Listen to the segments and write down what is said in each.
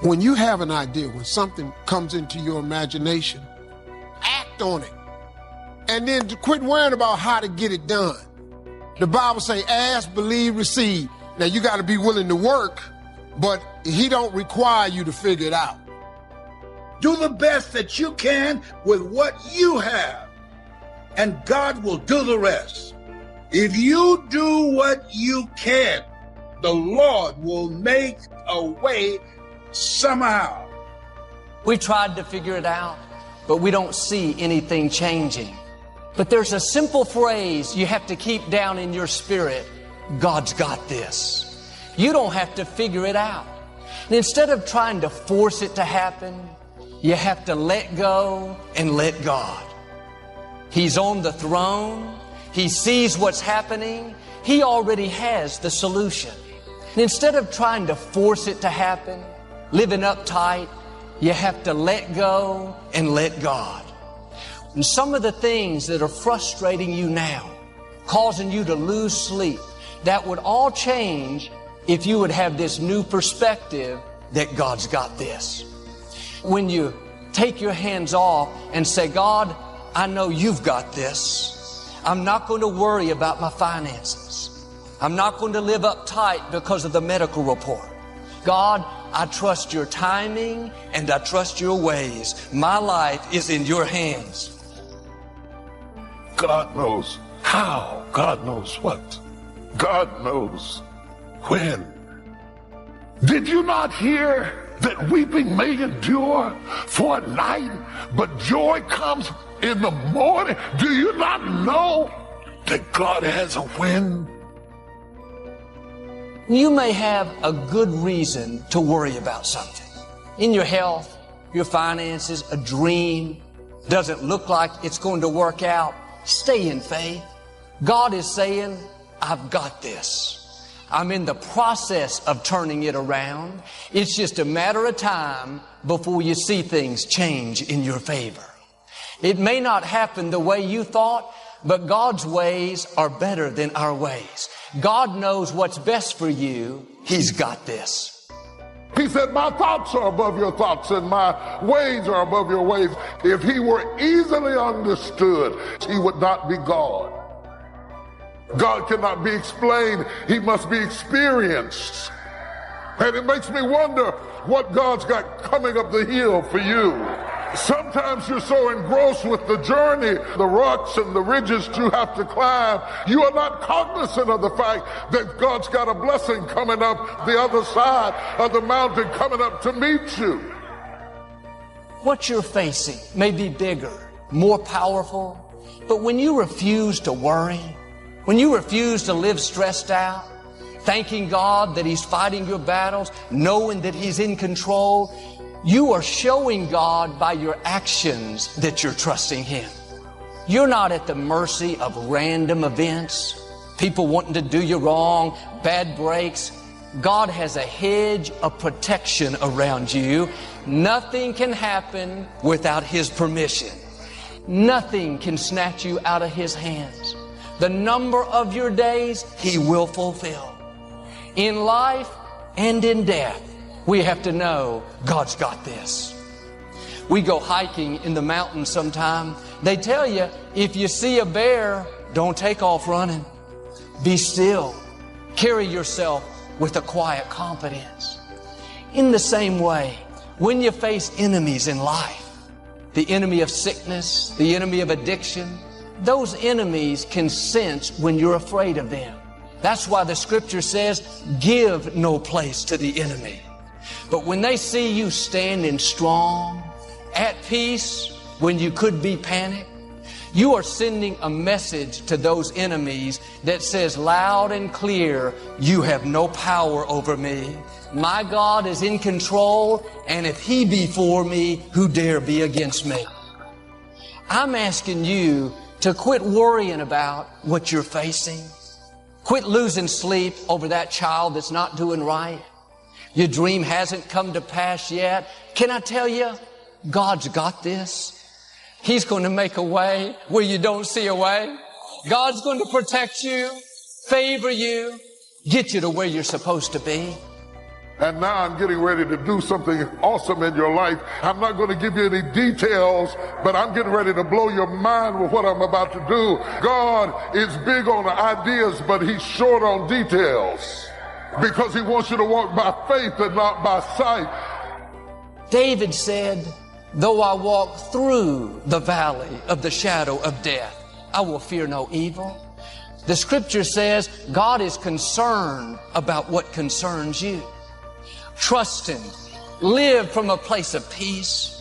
When you have an idea, when something comes into your imagination, act on it. And then to quit worrying about how to get it done. The Bible say, ask, believe, receive. Now you got to be willing to work, but he don't require you to figure it out. Do the best that you can with what you have, and God will do the rest. If you do what you can, the Lord will make a way somehow. We tried to figure it out, but we don't see anything changing. But there's a simple phrase you have to keep down in your spirit. God's got this. You don't have to figure it out. And instead of trying to force it to happen, you have to let go and let God. He's on the throne. He sees what's happening. He already has the solution. And instead of trying to force it to happen, living uptight, you have to let go and let God. And some of the things that are frustrating you now, causing you to lose sleep, that would all change if you would have this new perspective that God's got this. When you take your hands off and say, God, I know you've got this. I'm not going to worry about my finances. I'm not going to live uptight because of the medical report. God, I trust your timing and I trust your ways. My life is in your hands. God knows how. God knows what. God knows when. Did you not hear that weeping may endure for a night, but joy comes in the morning? Do you not know that God has a when? You may have a good reason to worry about something. In your health, your finances, a dream, doesn't look like it's going to work out. Stay in faith. God is saying, I've got this. I'm in the process of turning it around. It's just a matter of time before you see things change in your favor. It may not happen the way you thought, but God's ways are better than our ways. God knows what's best for you. He's got this. He said, my thoughts are above your thoughts and my ways are above your ways. If he were easily understood, he would not be God. God cannot be explained. He must be experienced. And it makes me wonder what God's got coming up the hill for you. Sometimes you're so engrossed with the journey, the rocks and the ridges you have to climb, you are not cognizant of the fact that God's got a blessing coming up the other side of the mountain, coming up to meet you. What you're facing may be bigger, more powerful, but when you refuse to worry, when you refuse to live stressed out, thanking God that He's fighting your battles, knowing that He's in control, you are showing God by your actions that you're trusting Him. You're not at the mercy of random events, people wanting to do you wrong, bad breaks. God has a hedge of protection around you. Nothing can happen without His permission. Nothing can snatch you out of His hands. The number of your days He will fulfill. In life and in death, we have to know God's got this. We go hiking in the mountains sometime. They tell you, if you see a bear, don't take off running. Be still. Carry yourself with a quiet confidence. In the same way, when you face enemies in life, the enemy of sickness, the enemy of addiction, those enemies can sense when you're afraid of them. That's why the scripture says, give no place to the enemy. But when they see you standing strong, at peace, when you could be panicked, you are sending a message to those enemies that says loud and clear, you have no power over me. My God is in control, and if He be for me, who dare be against me? I'm asking you to quit worrying about what you're facing. Quit losing sleep over that child that's not doing right. Your dream hasn't come to pass yet. Can I tell you, God's got this. He's going to make a way where you don't see a way. God's going to protect you, favor you, get you to where you're supposed to be. And now I'm getting ready to do something awesome in your life. I'm not going to give you any details, but I'm getting ready to blow your mind with what I'm about to do. God is big on ideas, but he's short on details because he wants you to walk by faith and not by sight. David said, though I walk through the valley of the shadow of death, I will fear no evil. The scripture says God is concerned about what concerns you. Trust him. Live from a place of peace.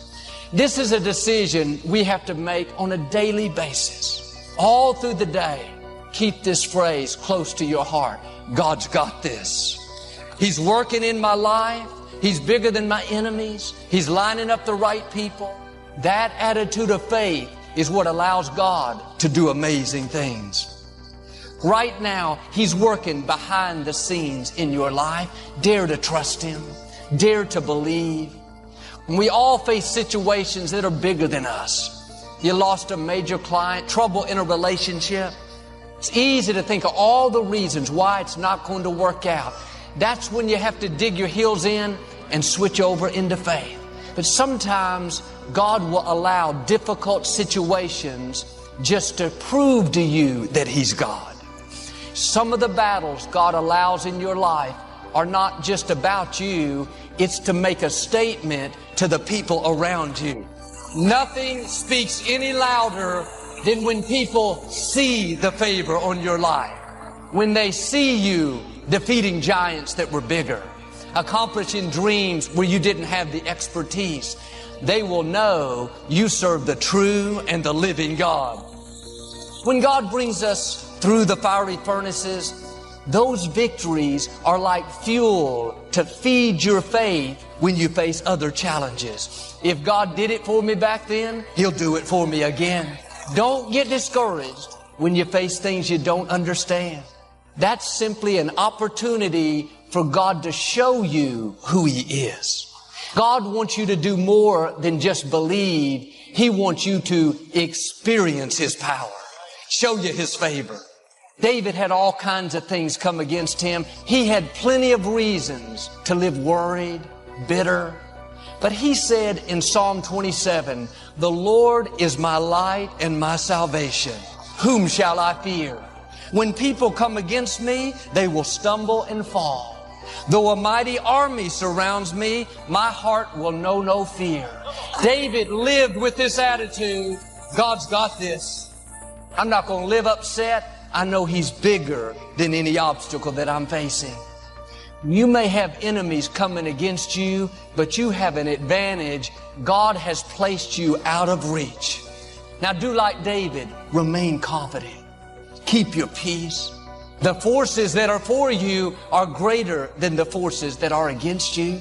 This is a decision we have to make on a daily basis. All through the day, keep this phrase close to your heart. God's got this. He's working in my life. He's bigger than my enemies. He's lining up the right people. That attitude of faith is what allows God to do amazing things. Right now, he's working behind the scenes in your life. Dare to trust him. Dare to believe. We all face situations that are bigger than us. You lost a major client, trouble in a relationship. It's easy to think of all the reasons why it's not going to work out. That's when you have to dig your heels in and switch over into faith. But sometimes God will allow difficult situations just to prove to you that he's God. Some of the battles God allows in your life are not just about you, it's to make a statement to the people around you. Nothing speaks any louder than when people see the favor on your life. When they see you defeating giants that were bigger, accomplishing dreams where you didn't have the expertise, they will know you serve the true and the living God. When God brings us through the fiery furnaces, those victories are like fuel to feed your faith when you face other challenges. If God did it for me back then, he'll do it for me again. Don't get discouraged when you face things you don't understand. That's simply an opportunity for God to show you who he is. God wants you to do more than just believe. He wants you to experience his power, show you his favor. David had all kinds of things come against him. He had plenty of reasons to live worried, bitter. But he said in Psalm 27, the Lord is my light and my salvation. Whom shall I fear? When people come against me, they will stumble and fall. Though a mighty army surrounds me, my heart will know no fear. David lived with this attitude. God's got this. I'm not going to live upset. I know he's bigger than any obstacle that I'm facing. You may have enemies coming against you, but you have an advantage. God has placed you out of reach. Now do like David. Remain confident. Keep your peace. The forces that are for you are greater than the forces that are against you.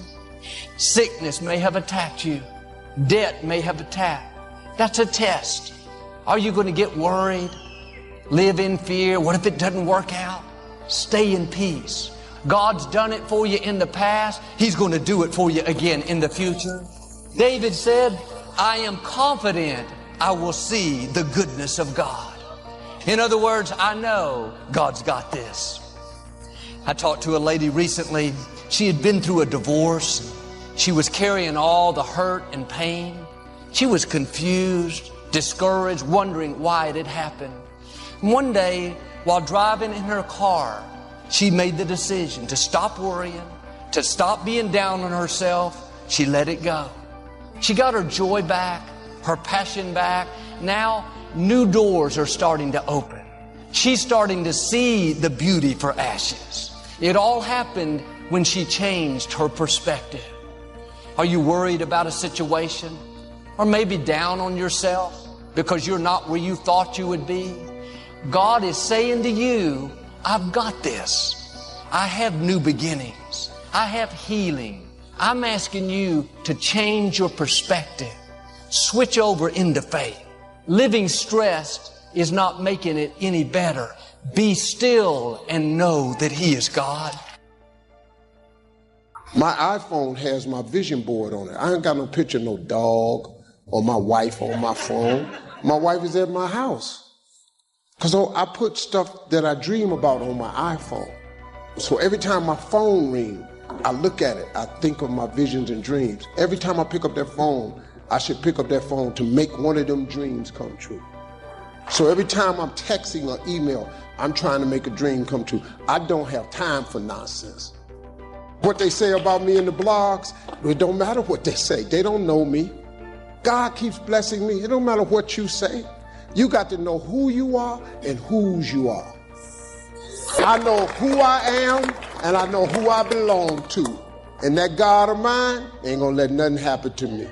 Sickness may have attacked you. Debt may have attacked. That's a test. Are you going to get worried? Live in fear? What if it doesn't work out? Stay in peace. God's done it for you in the past. He's going to do it for you again in the future. David said, I am confident I will see the goodness of God. In other words, I know God's got this. I talked to a lady recently. She had been through a divorce. She was carrying all the hurt and pain. She was confused, discouraged, wondering why it had happened. One day, while driving in her car, she made the decision to stop worrying, to stop being down on herself. She let it go. She got her joy back, her passion back. Now, new doors are starting to open. She's starting to see the beauty for ashes. It all happened when she changed her perspective. Are you worried about a situation? Or maybe down on yourself because you're not where you thought you would be? God is saying to you, I've got this. I have new beginnings. I have healing. I'm asking you to change your perspective. Switch over into faith. Living stressed is not making it any better. Be still and know that he is God. My iPhone has my vision board on it. I ain't got no picture of no dog or my wife on my phone. My wife is at my house. Because I put stuff that I dream about on my iPhone. So every time my phone rings, I look at it. I think of my visions and dreams. Every time I pick up that phone, I should pick up that phone to make one of them dreams come true. So every time I'm texting or email, I'm trying to make a dream come true. I don't have time for nonsense. What they say about me in the blogs, it don't matter what they say. They don't know me. God keeps blessing me. It don't matter what you say. You got to know who you are and whose you are. I know who I am and I know who I belong to. And that God of mine ain't gonna let nothing happen to me.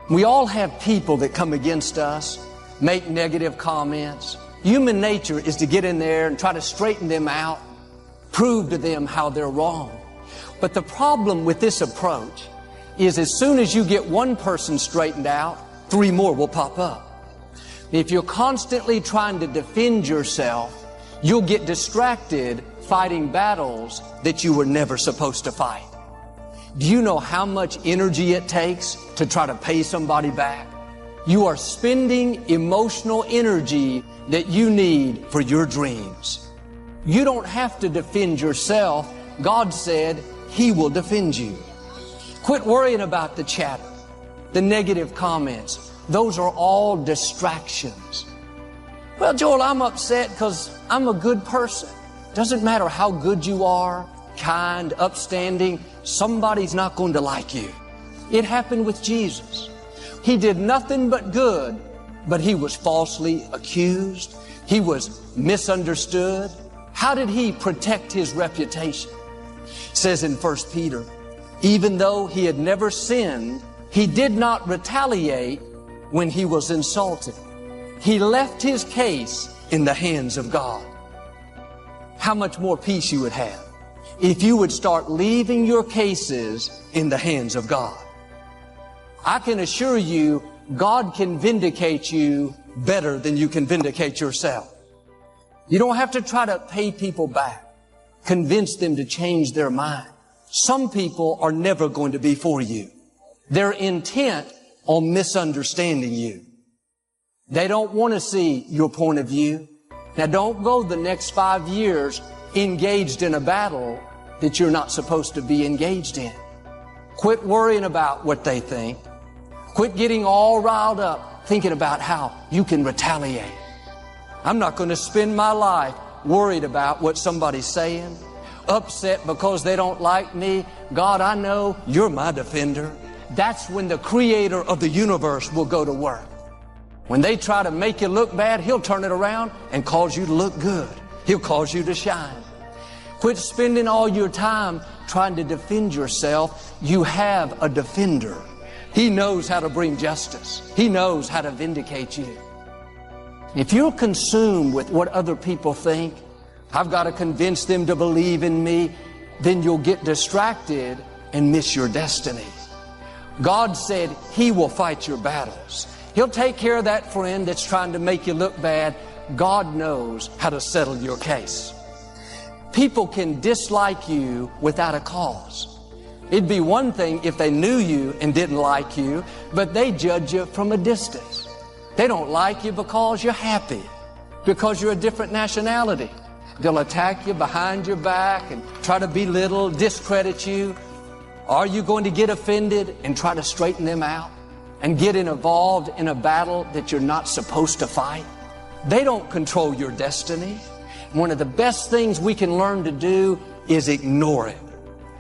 We all have people that come against us, make negative comments. Human nature is to get in there and try to straighten them out, prove to them how they're wrong. But the problem with this approach is as soon as you get one person straightened out, 3 more will pop up. If you're constantly trying to defend yourself, you'll get distracted fighting battles that you were never supposed to fight. Do you know how much energy it takes to try to pay somebody back? You are spending emotional energy that you need for your dreams. You don't have to defend yourself. God said He will defend you. Quit worrying about the chatter, the negative comments. Those are all distractions. Well, Joel, I'm upset because I'm a good person. Doesn't matter how good you are, kind, upstanding, somebody's not going to like you. It happened with Jesus. He did nothing but good, but He was falsely accused. He was misunderstood. How did He protect His reputation? It says in 1 Peter, even though He had never sinned, He did not retaliate when He was insulted. He left His case in the hands of God. How much more peace you would have if you would start leaving your cases in the hands of God. I can assure you, God can vindicate you better than you can vindicate yourself. You don't have to try to pay people back, convince them to change their mind. Some people are never going to be for you. They're intent on misunderstanding you. They don't want to see your point of view. Now, don't go the next 5 years engaged in a battle that you're not supposed to be engaged in. Quit worrying about what they think. Quit getting all riled up thinking about how you can retaliate. I'm not going to spend my life worried about what somebody's saying, upset because they don't like me. God, I know You're my defender. That's when the Creator of the universe will go to work. When they try to make you look bad, He'll turn it around and cause you to look good. He'll cause you to shine. Quit spending all your time trying to defend yourself. You have a defender. He knows how to bring justice. He knows how to vindicate you. If you're consumed with what other people think, I've got to convince them to believe in me, then you'll get distracted and miss your destiny. God said He will fight your battles. He'll take care of that friend that's trying to make you look bad. God knows how to settle your case. People can dislike you without a cause. It'd be one thing if they knew you and didn't like you, but they judge you from a distance. They don't like you because you're happy, because you're a different nationality. They'll attack you behind your back and try to belittle, discredit you. Are you going to get offended and try to straighten them out and get involved in a battle that you're not supposed to fight? They don't control your destiny. One of the best things we can learn to do is ignore it.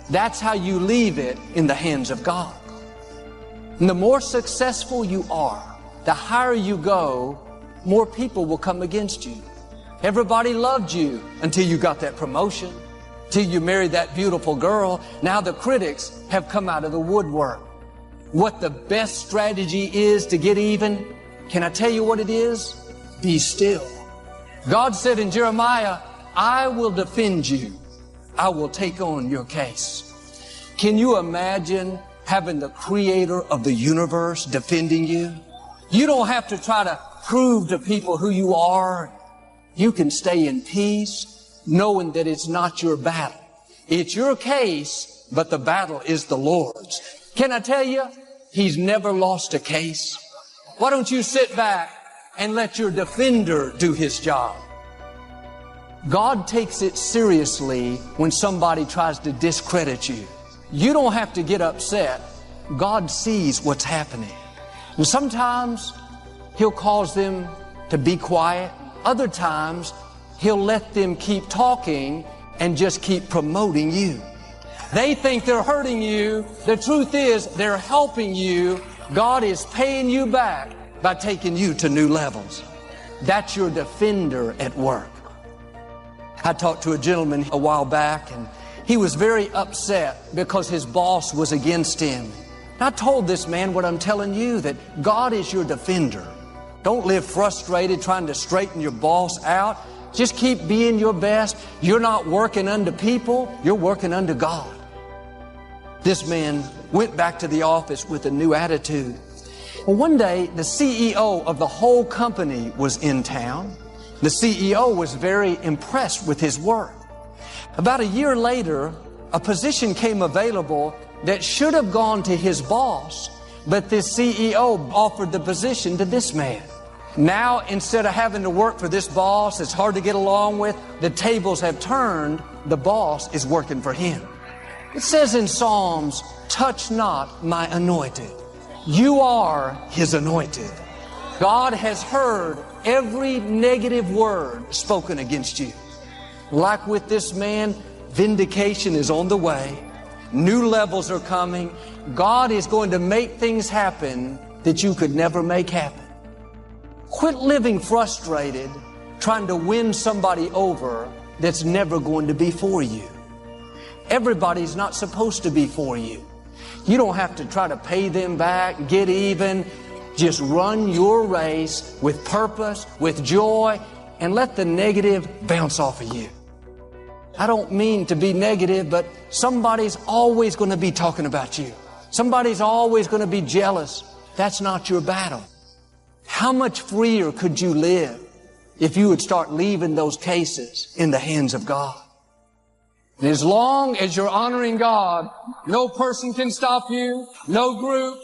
That's how you leave it in the hands of God. And the more successful you are, the higher you go, more people will come against you. Everybody loved you until you got that promotion, till you married that beautiful girl. Now the critics have come out of the woodwork. What the best strategy is to get even, can I tell you what it is? Be still. God said in Jeremiah, I will defend you. I will take on your case. Can you imagine having the Creator of the universe defending you? You don't have to try to prove to people who you are. You can stay in peace, knowing that it's not your battle. It's your case, but the battle is the Lord's. Can I tell you, He's never lost a case. Why don't you sit back and let your defender do his job? God takes it seriously when somebody tries to discredit you. You don't have to get upset. God sees what's happening. And sometimes He'll cause them to be quiet. Other times, He'll let them keep talking and just keep promoting you. They think they're hurting you. The truth is, they're helping you. God is paying you back by taking you to new levels. That's your defender at work. I talked to a gentleman a while back, and he was very upset because his boss was against him. And I told this man what I'm telling you, that God is your defender. Don't live frustrated trying to straighten your boss out. Just keep being your best. You're not working unto people, you're working unto God. This man went back to the office with a new attitude. Well, one day, the CEO of the whole company was in town. The CEO was very impressed with his work. About a year later, a position came available that should have gone to his boss, but this CEO offered the position to this man. Now, instead of having to work for this boss that's hard to get along with, the tables have turned. The boss is working for him. It says in Psalms, touch not my anointed. You are His anointed. God has heard every negative word spoken against you. Like with this man, vindication is on the way. New levels are coming. God is going to make things happen that you could never make happen. Quit living frustrated, trying to win somebody over that's never going to be for you. Everybody's not supposed to be for you. You don't have to try to pay them back, get even. Just run your race with purpose, with joy, and let the negative bounce off of you. I don't mean to be negative, but somebody's always going to be talking about you. Somebody's always going to be jealous. That's not your battle. How much freer could you live if you would start leaving those cases in the hands of God? And as long as you're honoring God, no person can stop you, no group.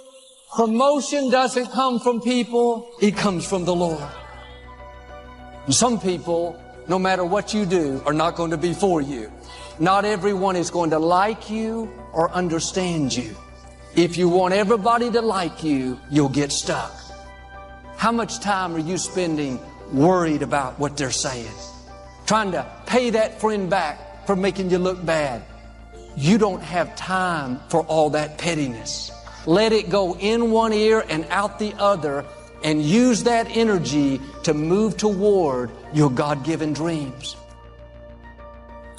Promotion doesn't come from people, it comes from the Lord. And some people, no matter what you do, are not going to be for you. Not everyone is going to like you or understand you. If you want everybody to like you, you'll get stuck. How much time are you spending worried about what they're saying? Trying to pay that friend back for making you look bad. You don't have time for all that pettiness. Let it go in one ear and out the other, and use that energy to move toward your God-given dreams.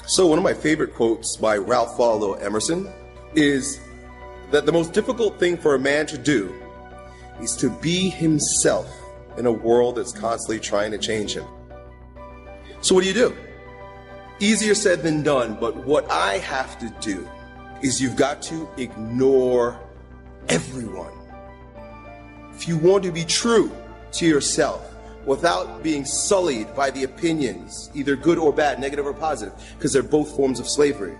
So one of my favorite quotes by Ralph Waldo Emerson is that the most difficult thing for a man to do is to be himself in a world that's constantly trying to change him. So what do? Easier said than done, but what I have to do is you've got to ignore everyone. If you want to be true to yourself without being sullied by the opinions, either good or bad, negative or positive, because they're both forms of slavery,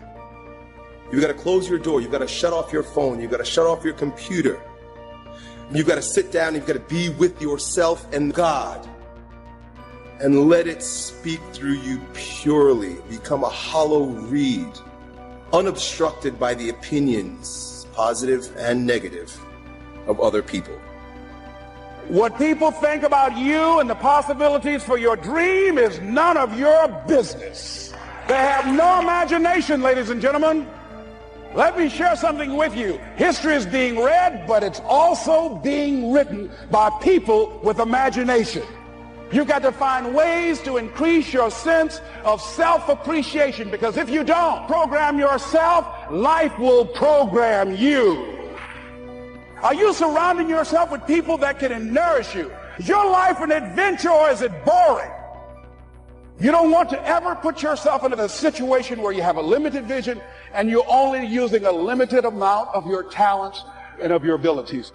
you've got to close your door, you've got to shut off your phone, you've got to shut off your computer. You've got to sit down, you've got to be with yourself and God and let it speak through you purely. Become a hollow reed, unobstructed by the opinions, positive and negative, of other people. What people think about you and the possibilities for your dream is none of your business. They have no imagination, ladies and gentlemen. Let me share something with you. History is being read, but it's also being written by people with imagination. You've got to find ways to increase your sense of self-appreciation, because if you don't program yourself, life will program you. Are you surrounding yourself with people that can nourish you? Is your life an adventure, or is it boring? You don't want to ever put yourself into a situation where you have a limited vision and you're only using a limited amount of your talents and of your abilities.